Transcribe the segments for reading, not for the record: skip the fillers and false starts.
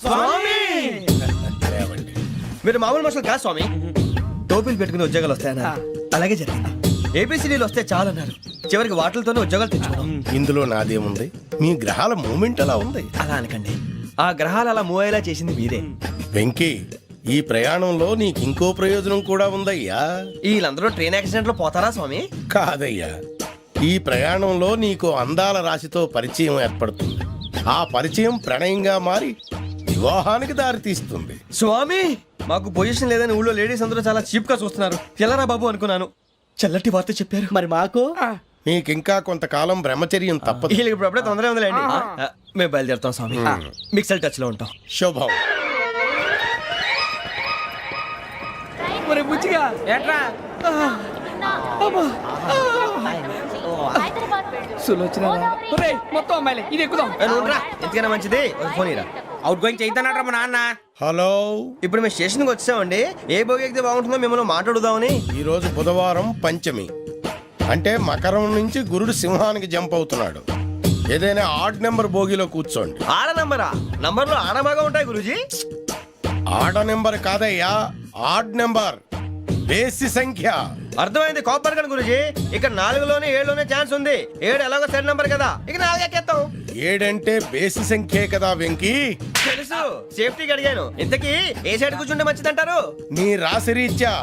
స్వామి మీరు మామూలు మనుషులు కాదు స్వామి. టోపీలు పెట్టుకుని ఉద్యోగాలు వస్తాయన్నారు, అలాగే జరిగింది. ఏపీసీడీలు వస్తే చాలన్నారు, చివరికి వాటిలతోనే ఉద్యోగాలు తెచ్చుకున్నాం. ఇందులో నాదేముంది, మీ గ్రహాల మూమెంట్ అలా ఉంది. అలా అనకండి, ఆ గ్రహాలు అలా మూవ్ అయ్యేలా చేసింది మీరే. వెంకీ, ఈ ప్రయాణంలో నీకు ఇంకో ప్రయోజనం కూడా ఉందయ్యా. వీళ్ళందరూ ట్రైన్ యాక్సిడెంట్ లో పోతారా స్వామి? కాదయ్యా, ఈ ప్రయాణంలో నీకు అందాల రాశితో పరిచయం ఏర్పడుతుంది. ఆ పరిచయం ప్రణయంగా మారి వివాహానికి దారి తీస్తుంది. స్వామి, మాకు పొజిషన్ లేదని ఊళ్ళో లేడీస్ అందరూ చాలా చీప్ గా చూస్తున్నారు. ఎలారా బాబు అనుకున్నాను, చల్లటి వార్త చెప్పారు. మరి మాకు నీకింకా కొంతకాలం బ్రహ్మచర్యం తప్పదు. వీళ్ళకి ఇప్పుడు అప్పుడే తొందరగా ఉందిలేండి. మేము బయలుదేరుతాం స్వామి, మిక్సెల్ టచ్ లో ఉంటాం. శుభం. బుచ్చిగా ఏట్రా సులోచన మొత్తం అమ్మాయిలే, ఇది ఎక్కుదాం. ఎందుకైనా మంచిది, ఫోన్ ఇరా. అవుట్ గోయింగ్ చేద్దానట్రా మా నాన్న. హలో, ఇప్పుడు మేము స్టేషన్కి వచ్చామండి. ఏ బోగి ఎక్కితే బాగుంటుందో మిమ్మల్ని మాట్లాడుదామని. ఈ రోజు బుధవారం పంచమి, అంటే మకరం నుంచి గురుడు సింహానికి జంప్ అవుతున్నాడు. ఏదైనా ఆడ్ నెంబర్ బోగిలో కూర్చోండి. ఆడ నంబరా? నంబర్లు ఆడ బాగా ఉంటాయి గురూజీ. ఆడ నెంబర్ కాదయ్యా, ఆడ్ నెంబర్, బేసి సంఖ్య. అర్థమైంది, కాపర్ కానీ గురూజీ. ఇక్కడ 4లోనే 7లోనే ఛాన్స్ ఉంది. 7 ఎలాగో సెడ్ నంబర్ కదా, ఇక 4 ఎక్కేస్తాం. 7 అంటే బేసి సంఖ్యే కదా వెంకీ. తెలుసు, సేఫ్టీకి అడిగాను. ఇంతకీ ఏ సైడ్ కూర్చుంటే మంచిదంటారు? నీ రాశి రీత్యా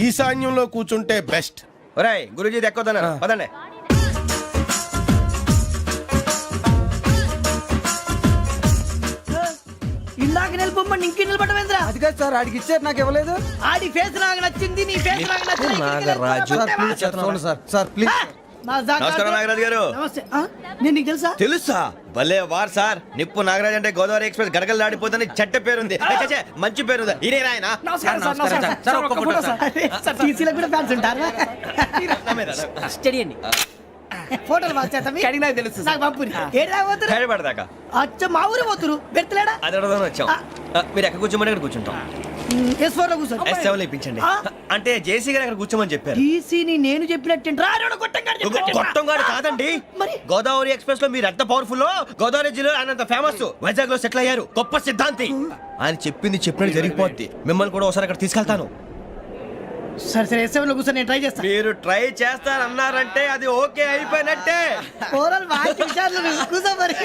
ఈశాన్యంలో కూర్చుంటే బెస్ట్. ఒరాయ్, గురూజీ దెక్కొద్దన్నారు, పదండి. ఇందాక నిలబొమ్మని ఇంకే నిలబడమేంద్రా? అది కాదు సార్, ఆడికి ఇచ్చారు, నాకు ఇవ్వలేదు. ఆడి ఫేస్ నాకు నచ్చింది, నీ ఫేస్ నాకు నచ్చింది. నాగరాజు. Sir please. నమస్కారం నాగరాజు గారు. నమస్తే. నేను నీకు తెలుసా? తెలుసా? భలే వార్ సార్. నిప్పు నాగరాజ్ అంటే గోదావరి ఎక్స్ప్రెస్ గడగలు దాడిపోతుంది చెట్ట పేరుంది. మంచి పేరుంది. ఇదే ఆయన. టీసీలో కూడా ఫ్యాన్స్ ఉంటారా? స్టడీ అండి. ఫోటోలు అడిగినా తెలుసు. నాకు పంపుని. ఏడు రాబోతురు? హైదరాబాద్. అచ్చ మా ఊరు పోతురు. పెడతలేడా? అది అడగదామని వచ్చాం. మీరు ఎక్కడ కూర్చోమని అక్కడ కూర్చుంటాం. S4 లో కూర్చో. S7 లో ఇప్పించండి. అంటే జేసీ గారు అక్కడ కూర్చోమని చెప్పారు. టీసీని నేను చెప్పినట్టు గొట్టంగాడు కాదండి. మరి గోదావరి ఎక్స్ప్రెస్ లో మీరు ఎంత పవర్ఫుల్, గోదావరి జిల్లా ఆయన ఫేమస్. వైజాగ్ లో సెటిల్ అయ్యారు, గొప్ప సిద్ధాంతి. ఆయన చెప్పింది చెప్పినట్టు జరిగిపోద్ది. మిమ్మల్ని కూడా ఒకసారి అక్కడ తీసుకెళ్తాను. సరే సరే, S7 లో కూర్చో, నేను ట్రై చేస్తాను. మీరు ట్రై చేస్తారన్నారంటే అది ఓకే అయిపోయినట్టే. ఓవరాల్ బాగా విషయాలు కూర్చో మరి.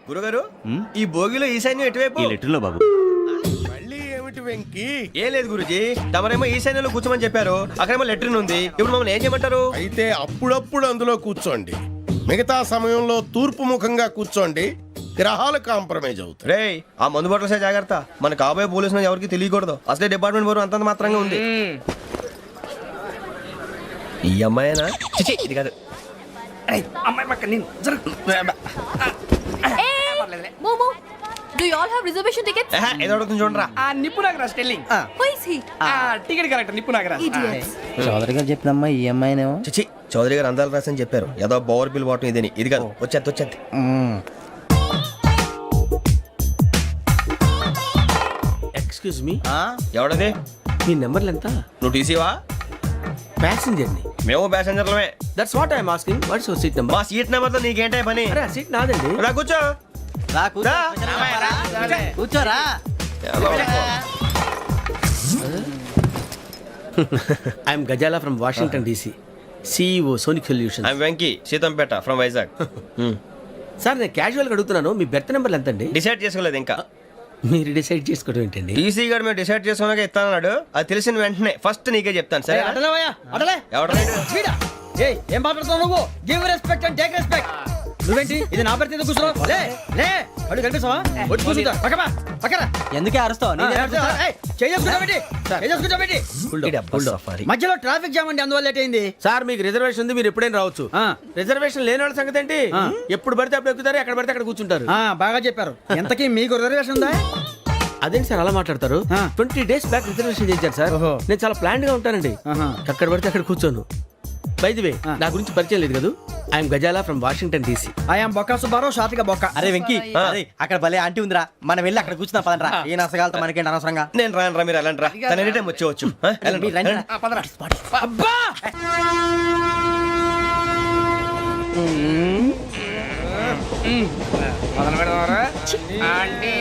గురుగారు, ఈ భోగిలో ఈశాన్యం ఎటువైపు? బాబు మళ్ళీ ఏమిటి వెంకీ? ఏం లేదు గురుజీ, తమరేమో ఈశాన్యంలో కూర్చోమని చెప్పారు. అక్కడేమో లెట్రిన్ ఉంది. ఇప్పుడు మమ్మల్ని ఏం చేయమంటారు? అయితే అప్పుడప్పుడు అందులో కూర్చోండి, మిగతా సమయంలో తూర్పు ముఖంగా కూర్చోండి. గ్రహాలు కాంప్రమైజ్ అవుతాయి. రే, ఆ మందు బాటలసే జాగ్రత్త. మన కాబోయే పోలీసులు ఎవరికి తెలియకూడదు. అసలే డిపార్ట్మెంట్ బోరు అంతంత మాత్రంగా ఉంది. ఈ అమ్మాయినా? చిచి, ఇది కాదు. అమ్మాయి పక్క నేను. Momo, do you all have reservation tickets? ఏదో అడుగుతుంది చూడరా. నిప్పు Nagaraj telling. Who is he? Ticket correct, నిప్పు నాగరాజ్. Idiots. చౌదరి గారు చెప్పినమ్మా, ఈ అమ్మాయినేమో. చిచి, చౌదరి గారు అందాలు రాసని చెప్పారు. ఏదో బోర్ బిల్ బాటం ఇదని. ఇది కాదు, వచ్చేది. Excuse me, ఎవడది? మీ నెంబర్లు ఎంత? నువ్వు టీసీవా? ప్యాసింజర్ ని. మేము ప్యాసెంజర్లమే. That's what I'm asking. What's your seat number? మా సీట్ నెంబర్ తో నీకేంటే పని? అరే, ఆ సీట్ నాదండి. రా కూర్చో. రా. కూర్చోరా. I'm Gazala from Washington DC, CEO Sonic solution. I'm Venky, Seethampeta from Vizag. Sir, నేను క్యాజువల్గా అడుగుతున్నాను, మీ బెర్త్ నెంబర్లు ఎంత అండి? డిసైడ్ చేసుకోలేదు ఇంకా. మీరు డిసైడ్ చేసుకోవడం ఏంటండి? టీసీ గారు మేము డిసైడ్ చేసుకున్నాక ఇస్తానన్నాడు. అది తెలిసిన వెంటనే ఫస్ట్ నీకే చెప్తాను. సరే? ఏం మాట్లాడుతున్నావు నువ్వు? Give respect and take respect. నువ్వేంటి ఇది నా పరిస్థితి కూర్చున్నావు? లే అడుగు కనిపిస్తావా? వచ్చి కూర్చుంటా. పక్కరా. ఎందుకే అరుస్తావు? మధ్యలో ట్రాఫిక్ జామ్ అండి, అందువల్ల లేట్ అయింది. సార్, మీకు రిజర్వేషన్ ఉంది, మీరు ఎప్పుడైనా రావచ్చు. రిజర్వేషన్ లేని వాళ్ళ సంగతి ఏంటి? ఎప్పుడు పడితే అప్పుడు ఎక్కుతారు, ఎక్కడ పడితే అక్కడ కూర్చుంటారు. బాగా చెప్పారు. ఎంతకీ మీకు రిజర్వేషన్ ఉందా? అదేంటి సార్ అలా మాట్లాడతారు? 20 days బ్యాక్ రిజర్వేషన్ చేశారు సార్. నేను చాలా ప్లాన్డ్ గా ఉంటానండి. అక్కడ పడితే అక్కడ కూర్చోను. బై ది వే, నా గురించి పరిచయం లేదు కదా. I'm Gazala from Washington DC. I'm Bokka Subbarao, షాతిక బొక్క. అరే వెంకీ, అక్కడ భలే ఆంటీ ఉందిరా, మనం వెళ్ళి అక్కడ కూర్చున్నా పదనరా. ఏ నసగాలతో మనకేంటి అనవసరంగా. నేను రాను రా, మీరు వెళ్ళండి రా. తన ఎనీ టైం వచ్చేవచ్చు. అబ్బా మొదలు పెడదామరా అంటే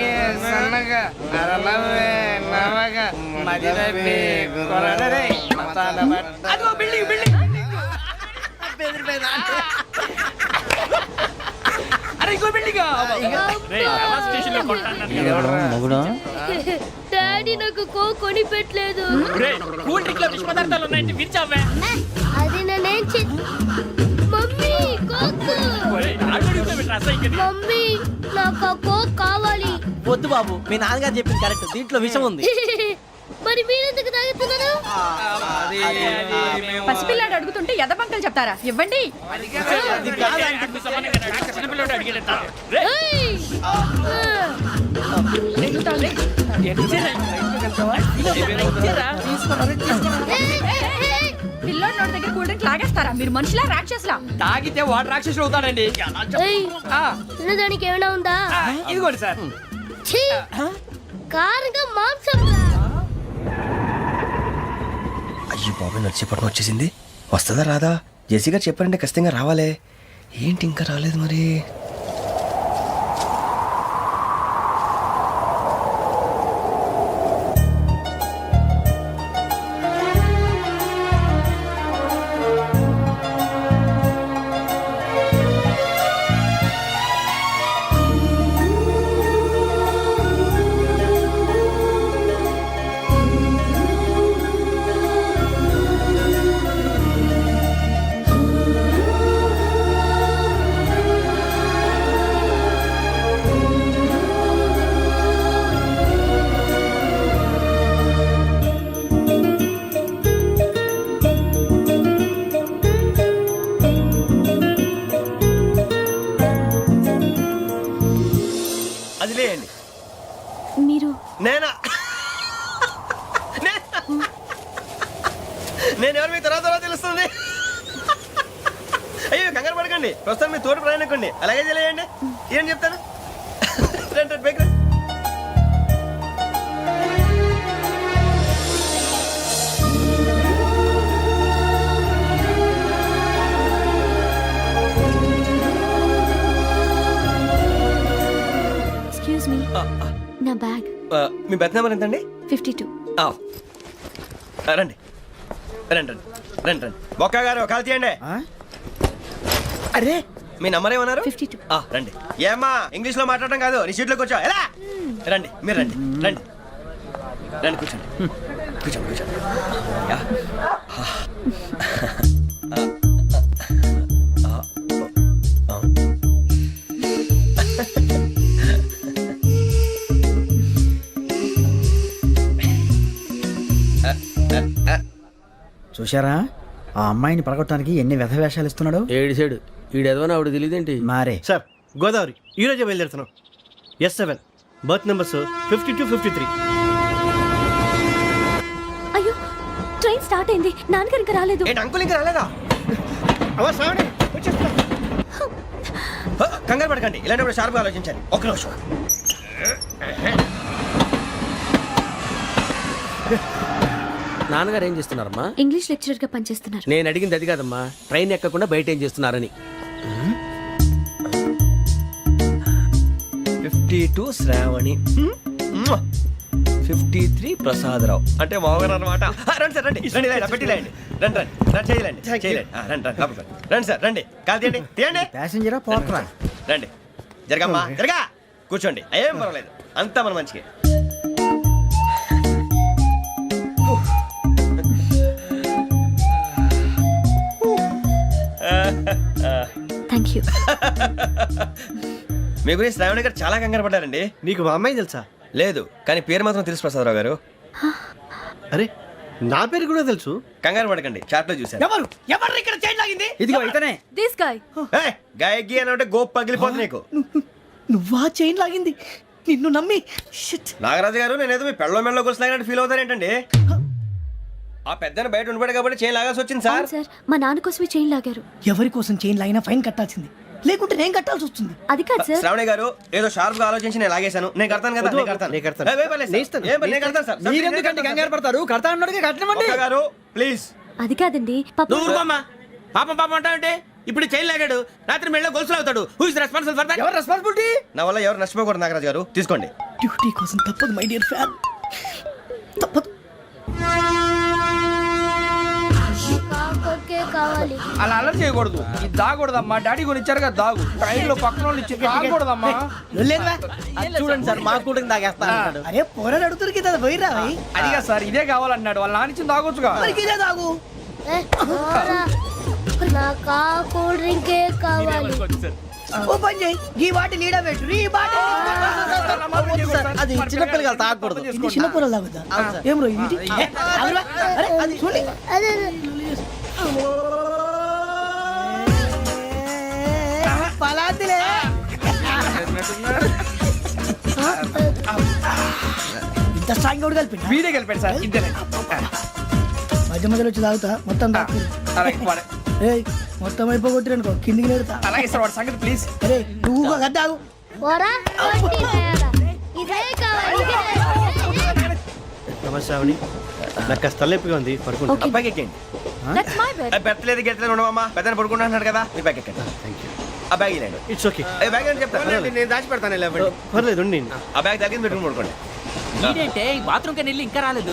సన్నగా అరలవే నవగా మదిరపి కొరడరే మతాల అదిగో బిల్డింగ్ బిల్డింగ్ అరే ఇంకో బిల్డింగ్ డాడీ నాకు కొని పెట్టలేదు కూల్ డ్రింక్ లో విష పదార్థాలు ఉన్నాయంటే విరిచావే అది నేనేం మమ్మీ కోక్ మమ్మీ నాకు ఆ కోక్ కావాలి వద్దు బాబు మీ నాన్నగారు చెప్పింది కరెక్ట్, దీంట్లో విషయం ఉంది. మరి మీరెందుకు తాగుతున్నారు పసిపిల్లాడు అడుగుతుంటే ఎదబంకలు చెప్తారా? ఇవ్వండి. చిన్నపిల్లడు అడిగేట ఏయ్! పిల్లోడి నోటి దగ్గర కూల్ డ్రింక్ లాగేస్తారా? మీరు మనుషులా రాక్షసులా? తాగితే వాటర్ రాక్షసుడు అవుతాడండి. ఏయ్! తినడానికి ఏమైనా ఉందా? ఇదిగోండి సార్. ఛీ! కారంగా మాంసం అయ్యి బాబాయ్ నడిచేపట్నం వచ్చేసింది. వస్తుందా రాదా? జెసీ గారు చెప్పారంటే ఖచ్చితంగా రావాలే. ఏంటి ఇంకా రాలేదు మరి? అది లేయండి. మీరు నేనా? నేను ఎవరు మీ తర్వాత తెలుస్తుంది. అయ్యో కంగారు పడకండి, ప్రస్తుతం మీ తోటి ప్రయాణకండి. అలాగే తెలియండి. ఏం చెప్తాను? రండి రండి, బైక్ రండి. ఎక్స్క్యూజ్ మీ నా బ్యాగ్ మీ బెత్ నెంబర్ ఎంతండి? 52 రండి రండి రండి రండి రండి. బొక్క గారు కాల్ తీయండి. అరే మీ నంబర్ ఏమన్నారు? 52 రండి. ఏమ్మా ఇంగ్లీష్ లో మాట్లాడడం కాదు, నీ సీట్లో కూర్చో. ఎలా? రండి మీరు రండి రండి రండి కూర్చోండి కూర్చోండి కూర్చోండి. యా. చూశారా ఆ అమ్మాయిని పడగొట్టడానికి ఎన్ని వ్యధ వేషాలు ఇస్తున్నాడు. ఏడు సైడు ఈడెదవని ఆవిడ తెలియదేంటి? మారే సార్ గోదావరి ఈరోజే బయలుదేరుతున్నాం. S7 berth numbers 52, 53. అయ్యో ట్రైన్ స్టార్ట్ అయింది, నాన్నగారు ఇంకా రాలేదు. ఏంటి అంకుల్ ఇంకా రాలేదా? అవ్వ శ్రావణి వచ్చేస్తున్నా. కంగారు పడకండి, ఇలాంటప్పుడు షార్ప్గా ఆలోచించండి. ఒక్క నిమిషం. నాన్నగారు ఏం చేస్తున్నారమ్మా? ఇంగ్లీష్ లెక్చరర్ గా పనిచేస్తున్నారు. నేను అడిగింది అది కాదమ్మా, ట్రైన్ ఎక్కకుండా బయట ఏం చేస్తున్నారని. 52 శ్రావణి, 53 ప్రసాదరావు అంటే మామగారు అనమాట. రండి సార్ రండి రండి, ఇలా పెట్టి లేండి. రండి రండి రండి, చేయలేండి చేయలేండి. రండి రండి లోపలికి రండి. రండి సార్ రండి, కాల్ తీయండి తీయండి. ప్యాసింజరా పోట్రా. రండి జరగమ్మా జరగా, కూర్చోండి. ఏం పర్వాలేదు, అంతా మన మంచిగా. Thank you. మీ గురించి శ్రావణి గారు చాలా కంగారు పడ్డారండి. నీకు మా అమ్మాయి తెలుసా? లేదు, కానీ పేరు మాత్రం తెలుసు ప్రసాదరావు గారు. అరే నా పేరు కూడా తెలుసు. కంగారు పడకండి, చాట్లో చూశాను. ఎవరు ఎవరు ఇక్కడ చైన్ లాగింది? ఇదిగో ఇతనే. This guy. గాయకి అని అంటే గోప్ పగిలిపోతుంది నీకు. నువ్వా చైన్ లాగింది? నిన్ను నమ్మి షిట్. నాగరాజు గారు, నేనేదో మీ పెళ్ళ మెళ్ళలో గురిసిలాగినట్టు ఫీల్ అవుతారేంటండి? ఆ పెద్దని బయట ఉండిపోయాడు కాబట్టి చేయి లాగాల్సి వచ్చింది సార్. సార్ మా నాన్న కోసమే చైన్ లాగారు. ఎవరి కోసం చైన్ లాగినా ఫైన్ కట్టాల్సింది, లేకుంటే నేను కట్టాల్సి వస్తుంది. అది కాదు సార్. శ్రావణి గారు ఏదో షార్ప్ గా ఆలోచించి నేను లాగేశాను. నేను కడతాను కదా, నేను కడతాను. నేను కడతాను. ఏ, పర్లేదు సార్. ఏం పర్లేదు, నేను కడతాను సార్. మీరెందుకంటే కంగారు పడతారు? కడతా అన్నాడుగా కట్టమండి. ఒక్క గారు ప్లీజ్. అది కాదండి పాప. నువ్వు ఊరుకోమ్మా. పాపం పాపం అంటావంటే ఇప్పుడు చైన్ లాగాడు, రాత్రి మెళ్ళ గొలుసులు అవుతాడు. Who is responsible for that? ఎవరు రెస్పాన్సిబిలిటీ? నా వల్ల ఎవరు నష్టపోకూడదు నాగరాజు గారు, తీసుకోండి. డ్యూటీ కోసం తప్పదు మై డియర్ ఫ్యాన్, తప్పదు. కావాలి. అలా అలర్ చేయకూడదు. ఇది దాగకూడదమ్మా. డాడీ కొని ఇచ్చారు కదా దాగు. ట్రైన్ లో పక్కన వాళ్ళు ఇచ్చి దాగకూడదమ్మా. చూడండి సార్, మా కూడా తాగేస్తా అంటాడు. అరే పోరాడు అడుగుతారు కదా పోయిరా భయ్. అడిగా సార్ ఇదే కావాలన్నాడు. వాళ్ళ నాన్న ఇచ్చింది తాగొచ్చుగా. మరి ఇదే తాగు. నాకు కూల్ డ్రింకే కావాలి. ఓ పని చేయి, ఈ బాటి లీడ పెట్టు. ఈ బాటి అది చిన్నపిల్లలు తాగకూడదు. ఇది చిన్న పొరలు తాగుతా. ఏం రో ఇది? ఆగురా. అరే అది చూడండి. అదే పలాతిలే. ఇంత స్ట్రాంగ్ కూడా కలిపి వీడే గెలిపాడు సార్. ఇద్దరే. మధ్య మధ్యలో వచ్చి తాగుతా మొత్తం తాగు. అలాగే వాడు- ఏయ్ మొత్తం అయిపోగొట్టిరనుకో కిందికి నేడుతా. అలాగే సార్ వాడు సంగతి ప్లీజ్. అరే నువ్వు కదా తాగు. పోరా కొట్టి తయారా. ఇదే కావాలి. నమస్తే ఆవిడ, నాకు కాస్త తలెప్పిగా ఉంది, పడుకుంటా. అబ్బాయికి ఎక్కండి. That's my bed. పెట్టలేదు గెట్టలేదు ఉండవమ్మా, పెద్దని పడుకుంటున్నాడు కదా, మీ బ్యాగ్ ఎక్కండి. Thank you. ఆ బ్యాగ్ ఇలాండి. It's okay. బ్యాగ్ అని చెప్తాను, నేను దాచి పెడతాను. పర్లేదు ఉండి. ఆ బ్యాగ్ తగ్గింది పెట్టుకుని పడుకోండి. బాత్రూమ్ కి వెళ్ళి ఇంకా రాలేదు.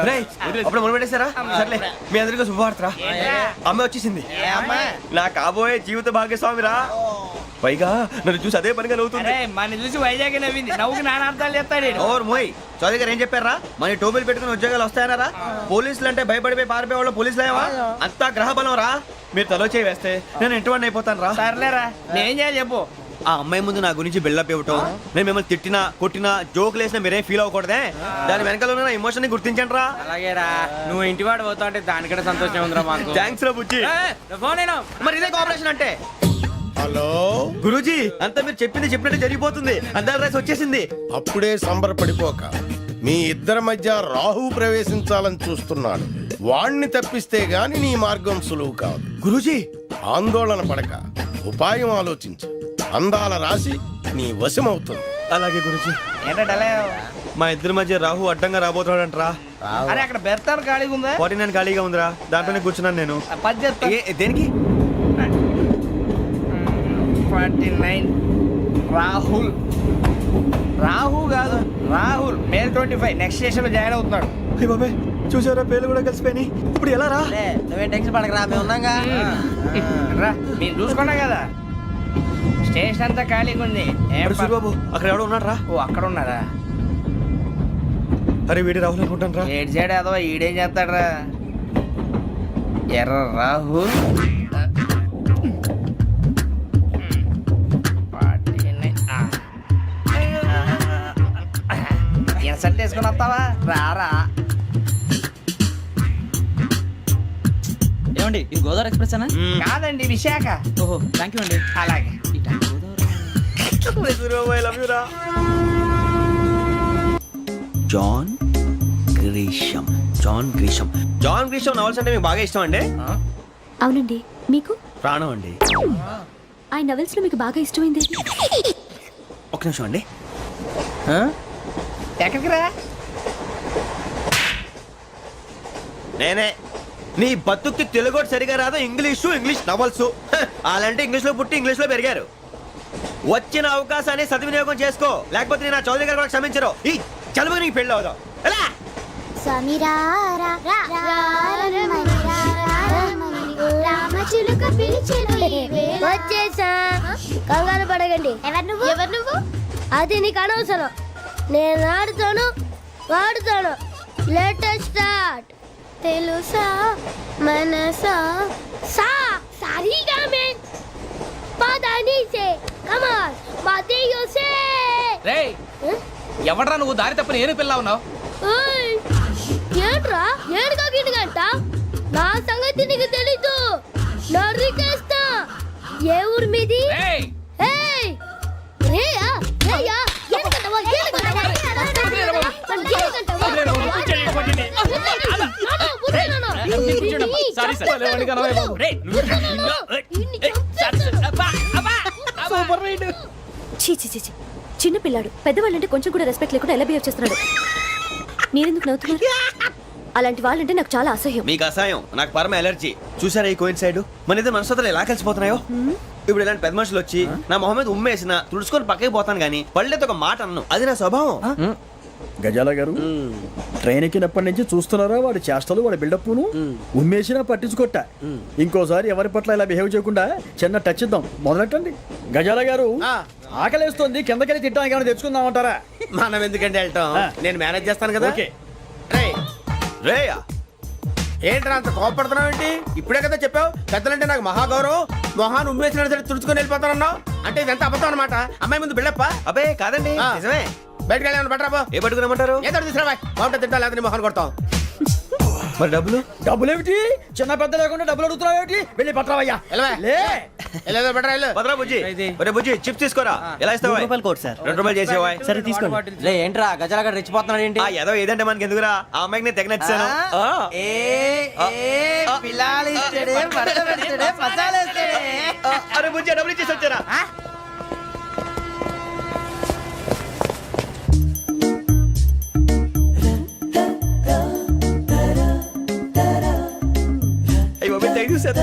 రేయ్, అప్పుడు మొదలు పెట్టేశారా? సర్లే, మీ అందరికీ శుభవార్తరా. అమ్మ వచ్చేసింది, నా కాబోయే జీవిత భాగ్యస్వామిరా. పైగా నన్ను చూసి అదే పనిగా నవ్వుతుంది. మన చూసి వైజాగ్ నవ్వింది. నవ్వుకి నాన్న అర్థాలు చెప్తాడు. ఓర్ మోయ్, చౌదరి గారు ఏం చెప్పారా? మన టోబీలు పెట్టుకుని ఉద్యోగాలు వస్తాయన్నారా? పోలీసులు అంటే భయపడిపోయి పారిపోయే వాళ్ళు పోలీసులు అయ్యావా? అంతా గ్రహ బలం రా. మీరు తలో చేయి వేస్తే నేను ఇంటివాడిని అయిపోతాను రా. సర్లేరా, నేనేం చేయాలి చెప్పు. ఆ అమ్మాయి ముందు నా గురించి బిల్డప్ ఇవ్వటం, నేను మిమ్మల్ని తిట్టినా కొట్టినా జోకులు వేసినా మీరేం ఫీల్ అవ్వకూడదే. దాని వెనకాల ఉన్న ఎమోషన్ ని గుర్తించండి రా. అలాగేరా, నువ్వు ఇంటివాడు పోతా అంటే దానికంటే సంతోషం ఉందిరా మాకు. థ్యాంక్స్ రా బుజ్జి. ఫోన్ అయినా మరి ఇదే కోఆపరేషన్ అంటే. హలో, గురూజీ, అంతా మీరు చెప్పింది చెప్పినట్టు జరిగిపోతుంది. అందాల రైస్ వచ్చేసింది. అప్పుడే సంబరపడిపోక. మీ ఇద్దరి మధ్య రాహు ప్రవేశించాలని చూస్తున్నాడు. వాణ్ణి తప్పిస్తే గాని నీ మార్గం సులువు కాదు. గురూజీ, ఆందోళన పడక, ఉపాయం ఆలోచించు. అందాల రాశి నీ వశమవుతుంది. అలాగే గురూజీ. ఏంటంటే మా ఇద్దరి మధ్య రాహు అడ్డంగా రాబోతున్నాడంటరా. అరే అక్కడ బెర్తాను ఖాళీగా ఉందా? 49 ఖాళీగా ఉందిరా, దాంట్లోనే కూర్చున్నాను నేను. దేనికి? 49 రాహుల్. రాహు కాదు, రాహుల్. మే 25 నెక్స్ట్ స్టేషన్ లో జాయిన్ అవుతున్నాడు. అయ్య బాబాయ్, చూసారా పేర్లు కూడా కలిసిపోయినాయి. ఇప్పుడు ఎలా రా? నువ్వేం టెన్షన్ పడకరా, మేము ఉన్నాగా. రా, మీరు చూసుకున్నా కదా స్టేషన్ అంతా ఖాళీగా ఉంది. ఏం అరే సూరిబాబు, అక్కడ ఎవడో ఉన్నాడు రా. ఓ అక్కడ ఉన్నారా? అరే వీడి రాహుల్ అనుకుంటాను రా. ఏడు సైడ్ ఏదో ఈడేం చేస్తాడరా? ఎర్ర రాహు. ఇన్సల్ట్ వేసుకుని వస్తావా? రారా. ఏమండి, ఇది గోదావరి ఎక్స్ప్రెస్ అనా? కాదండి, విశాఖ. ఓహో, థ్యాంక్ యూ అండి. అలాగే. సూరిబాబు, I love you రా. జాన్ గ్రీషమ్. జాన్ గ్రీషమ్. జాన్ గ్రీషమ్ నవల్స్ అంటే మీకు బాగా ఇష్టం అండి? అవునండి, మీకు? ప్రాణం అండి. ఆ నవెల్స్ లో మీకు బాగా ఇష్టమైంది? ఒక నిమిషం అండి. ఎక్కడికి రా? నేనే. నీ బతుక్కి తెలుగు సరిగా రాదు, ఇంగ్లీష్ నవల్స్. అలాంటి ఇంగ్లీష్ లో పుట్టి ఇంగ్లీష్ లో పెరిగారు. వచ్చిన అవకాశాన్ని సద్వినియోగం చేసుకో, లేకపోతే నేను ఆ చౌదరి గారు కూడా క్షమించరు. ఈ చదువు నీకు పెళ్ళి అవుదాం. ఎలా? వచ్చేసా. కంగారు పడగండి. ఎవరు నువ్వు? అది నీకు అనవసరం. నేను ఆడుతాను, వాడుతాను. Latest start. తెలుసా మనసా సా సారీగా మే పదని సే కమాన్ మాదేయో సే. రేయ్, ఎవడ్రా నువ్వు? దారి తప్పని ఏను పిల్ల ఉన్నావు? ఓయ్, ఏంట్రా ఏడుగా గిడుగంట? నా సంగతి నీకు తెలీదు. నరికేస్తా. ఏ ఊరు మీది? రేయ్, ఏయ్ రేయా రేయా ఏడుగంటవా ఏడుగంటవా చీ చీ చీ చీ. చిన్న పిల్లాడు. పెద్దవాళ్ళంటే కొంచెం కూడా రెస్పెక్ట్ లేకుండా ఎలా బిహేవ్ చేస్తున్నాడు. మీరెందుకు నవ్వుతున్నారు? అలాంటి వాళ్ళంటే నాకు చాలా అసహ్యం. మీకు అసహాయం, నాకు పరమ ఎలర్జీ. చూసారా ఈ కోయిన్ సైడ్ మన ఇద్దరు మనస్తత్వాలు ఎలా కలిసిపోతున్నాయో. ఇప్పుడు ఇలాంటి పెద్ద మనుషులు వచ్చి నా మొహం మీద ఉమ్మేసిన తుడుచుకొని పక్కకి పోతాను కానీ పళ్ళేతో ఒక మాట అన్ను. అది నా స్వభావం. గజాల గారు ట్రైన్ ఎక్కినప్పటి నుంచి చూస్తున్నారా వాడి చేష్టలు వాడి బిల్డప్ను ఉమ్మేసినా పట్టించుకోట. ఇంకోసారి ఎవరి పట్ల ఇలా బిహేవ్ చేయకుండా చిన్న టచ్ ఇద్దాం. మొదలెట్టండి. గజాల గారు ఆకలేస్తోంది, కిందకెళ్ళి తిట్టడానికి ఏమైనా తెచ్చుకుందామంటారా? మనం ఎందుకంటే వెళ్తాం, నేను మేనేజ్ చేస్తాను కదా. ఓకే. రేయా ఏంట్రా అంత కోపడుతున్నావు ఏంటి? ఇప్పుడే కదా చెప్పావు పెద్దలంటే నాకు మహాగౌరవం, మొహాన్ని ఉమ్మేసిన సరే తుడుచుకొని వెళ్ళిపోతానన్నావు. అంటే ఇదంతా అబద్ధం అనమాట. అమ్మాయి ముందు బిల్డప్ప. అబ్బే కాదండి, నిజమే. బయటకు వెళ్ళాను బట్రాబో. ఏ పట్టుకురమ్మంటారు? ఏదో తీసుకురా బాగుంటుంది, తింటా లేదని మొహాన్ని కొడతాం. మరి డబ్బులు? డబ్బులేమిటి? చిన్న పెద్ద లేకుండా డబ్బులు అడుగుతున్నావు ఏమిటి? వెళ్ళి పట్టరావయ్యా. వెళ్ళేదో బట్రా వెళ్ళు. భద్రా బుజ్జి, ఒరే బుజ్జి చిప్స్ తీసుకోరా. ఎలా ఇస్తావా? 2 రూపాయలు కోట్ సార్. 2 రూపాయలు చేసేవా? సరే తీసుకోండి. లే ఏంట్రా గజాల గడ రెచ్చిపోతున్నాడు ఏంటి? ఆ ఏదో ఏదంటే మనకి ఎందుకురా, ఆ అమ్మాయికి నేను తెగ నచ్చాను. అరే బుజ్జి డబ్బులు ఇచ్చేసి వచ్చారా? అయ్యో థ్యాంక్ యూ సార్.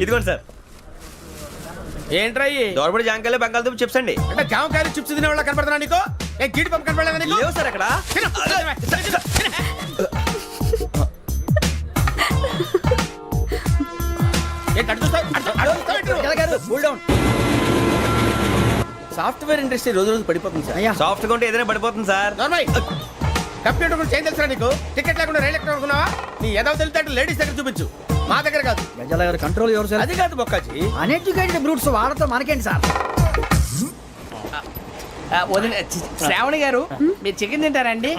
ఇదిగోండి సార్. ఏంట్రా ఇయ్యి? దోరబడి జాంకాయలు బంగాళదుంప చిప్స్ అండి. అంటే జామకాయలు చిప్స్ తినే వాళ్ళ కనపడుతున్నా నీకు? ఏ గీడి పంపు కనపడలేదా నీకు? లేవు సార్ అక్కడ. సాఫ్ట్వేర్ ఇండస్ట్రీ రోజు రోజు పడిపోతుంది సార్. సాఫ్ట్ గా ఉంటే ఏదైనా పడిపోతుంది సార్. కంప్యూటర్ గురించి ఏం తెలుసా నీకు? టికెట్ లేకుండా రైలు ఎక్కడ అనుకున్నావా? నీ ఏదో తెలితే లేడీస్ దగ్గర చూపించు, మా దగ్గర కాదు. గజాల గారు కంట్రోల్ ఎవరు సార్? అది కాదు బొక్కాజీ. అన్ఎడ్యుకేటెడ్ బ్రూట్స్ వాడతో మనకేంటి సార్? శ్రావణి గారు మీరు చికెన్ తింటారండి?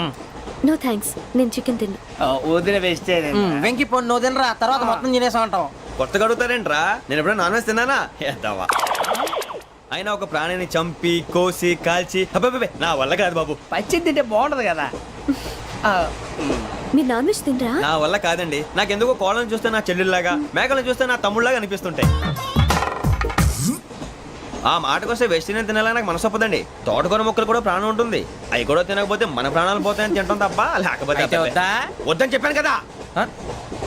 నో థ్యాంక్స్, నేను చికెన్ తిన్నా. వదిన వేస్తే వెంకి పొన్ను నువ్వు తినరా, తర్వాత మొత్తం తినేసా ఉంటాం. కొత్తగా అడుగుతారేంట్రా? నేను ఎప్పుడైనా నాన్ వెజ్ తిన్నానా? ఎద్దావా. అయినా ఒక ప్రాణిని చంపి కోసి కాల్చి అబ్బబ్బే నా వల్ల కాదు బాబు. పచ్చి తింటే బాగుంటది కదా. మీరు నాన్ వెజ్ తినరా? నా వల్ల కాదండి. నాకెందుకో కోళ్ళని చూస్తే నా చెల్లెళ్ళలాగా, మేకలను చూస్తే నా తమ్ముళ్ళలాగా అనిపిస్తుంటాయి. ఆ మాటకొస్తే వెస్టిరియన్ తినాలని నాకు మనసు ఒప్పదండి. తోటకూర మొక్కలు కూడా ప్రాణం ఉంటుంది. అవి కూడా తినకపోతే మన ప్రాణాలు పోతాయని తింటాం తప్ప లేకపోతే వద్దా? వద్దని చెప్పాను కదా.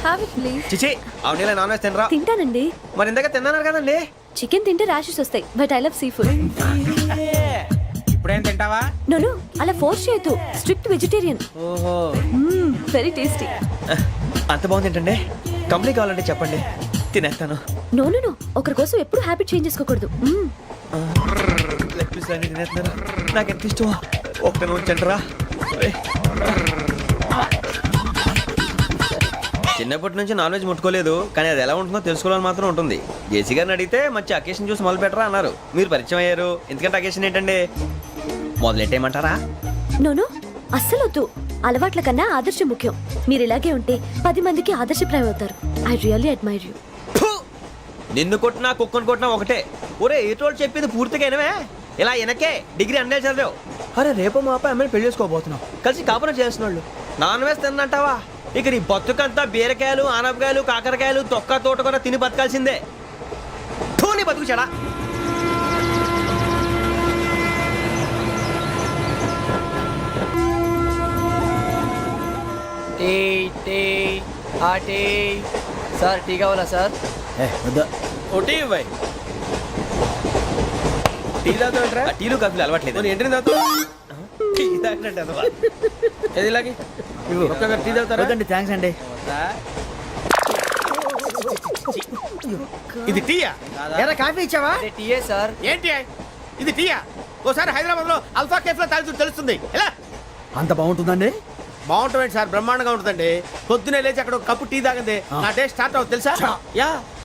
Have it please. చిచి అవునీ నాన్ వెజ్ తినరా? తింటానండి. మరి ఇందాక తిన్నాను కదండి. చికెన్ తింటే ర్యాషెస్ వస్తాయి, but I love sea food. ఇప్పుడేం తింటావా? నో అలా ఫోర్స్ చేయొద్దు. Strict vegetarian. ఓహో వెరీ టేస్టీ. అంత బాగుంది ఏంటండి? కంప్లీట్ కావాలంటే చెప్పండి, తినేస్తాను. నో ఒకరి కోసం ఎప్పుడు హ్యాబిట్ చేంజ్ చేసుకోకూడదు. లెగ్ పీస్ అన్ని తినేస్తున్నారు. నాకు ఎంత ఇష్టం. ఒక్క ఉంచండిరా. చిన్నప్పటి నుంచి నాన్ వెజ్ ముట్టుకోలేదు, కానీ అది ఎలా ఉంటుందో తెలుసుకోవాలని మాత్రం ఉంటుంది. జేసీ గారిని అడిగితే మంచి అకేషన్ చూసి మొదలు పెట్టరా అన్నారు. మీరు పరిచయం అయ్యారు, ఎందుకంటే అకేషన్ ఏంటండి? మొదలెట్టేయమంటారా? నో అస్సలు వద్దు. అలవాట్ల కన్నా ఆదర్శం ముఖ్యం. మీరు ఇలాగే ఉంటే 10 మందికి ఆదర్శప్రాయం అవుతారు. I really admire you. నిన్ను కొట్టినా కుక్కను కొట్టినా ఒకటే. ఒరే ఏటోళ్ళు చెప్పింది పూర్తిగా వినవే. ఇలా వెనకే డిగ్రీ అన్నే చదివావు. అరే రేపు మా అబ్బాయి అమ్మాయిని పెళ్లి చేసుకోబోతున్నావు, కలిసి కాపురం చేస్తున్నాళ్ళు. Non veg తిన్నంటావా? ఇక నీ బతుకంతా బీరకాయలు ఆనపకాయలు కాకరకాయలు తొక్క తోట కూడా తిని బతకాల్సిందే. నీ బతుకు చెడా. సార్ టీ కావాలా సార్? ఒకటి ఇవ్వాయి. టీ తాగుతావుంటారా? టీలు కాఫీలు అలవాట్లేదు. ఏంటి తాగుతావు? టీ తాగినట్టు అదవా. ఏది ఇలాగే టీ తాగుతారా? థ్యాంక్స్ అండి. ఇది టీయా? ఎరా కాఫీ ఇచ్చావా? టీయే సార్. ఏంటి ఇది టీయా? ఓసారి హైదరాబాద్ లో అల్ఫా కేఫ్ లో తాగుతూ తెలుస్తుంది. ఎలా అంత బాగుంటుందండి? బాగుంటుంది సార్, బ్రహ్మాండంగా ఉంటుందండి. పొద్దునే లేచి అక్కడ ఒక కప్పు టీ తాగింది నా డే స్టార్ట్ అవుతుంది తెలుసా? యా